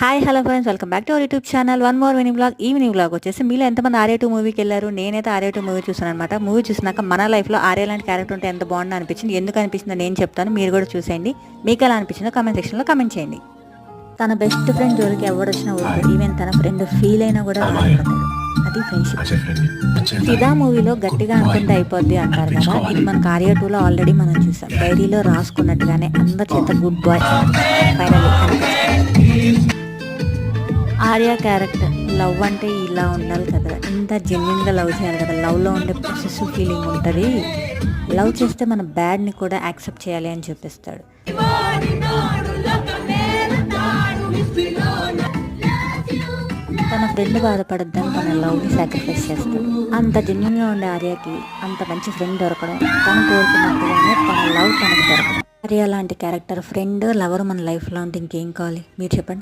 Hi hello friends, welcome back to our YouTube channel. One more mini blog. ఈ mini blog వచ్చేసి మీలో ఎంతమంది ఆర్య 2 మూవీకి వెళ్ళారు? నేనైతే ఆర్య 2 మూవీ చూసాను అనమాట. మూవీ చూసినాక మన లైఫ్లో ఆర్య లాంటి క్యారెక్టర్ ఉంటే ఎంత బాగుందో అనిపించింది. ఎందుకు అనిపించిందో నేను చెప్తాను, మీరు కూడా చూసేయండి. మీకు ఎలా అనిపించిందో కామెంట్ సెక్షన్లో కామెంట్ చేయండి. తన బెస్ట్ ఫ్రెండ్ జోలికి ఎవడొచ్చినా ఊరుకోడు. ఈవెన్ తన ఫ్రెండ్ ఫీల్ అయినా కూడా బాధపడతాడు. అది ఫ్రెండ్షిప్. ఫిదా మూవీలో గట్టిగా అనుకుంటే అయిపోద్ది అంటారు కదా, ఇది మనకు ఆర్య 2లో ఆల్రెడీ మనం చూసాం. డైరీలో రాసుకున్నట్టుగానే అందరి చేత గుడ్ బాయ్ ఫైనల్లీ అనిపిస్తుంది. ఆర్య క్యారెక్టర్ లవ్ అంటే ఇలా ఉండాలి కదా, ఇంత జెన్యున్గా లవ్ చేయాలి కదా. లవ్లో ఉండే పొసెసివ్ ఫీలింగ్ ఉంటుంది. లవ్ చేస్తే మన బ్యాడ్ని కూడా యాక్సెప్ట్ చేయాలి అని చెప్పిస్తాడు. తన ఫ్రెండ్ బాధపడద్దని తన లవ్ని సాక్రిఫైస్ చేస్తాడు. అంత జెన్యున్గా ఉండే ఆర్యకి అంత మంచి ఫ్రెండ్ దొరకడం, తను కోరుకున్నట్టుగానే తన లవ్ తనకు దొరకడం. ఆర్య లాంటి క్యారెక్టర్, ఫ్రెండ్, లవర్ మన లైఫ్లో ఉంటే ఇంకేం కావాలి మీరు చెప్పండి.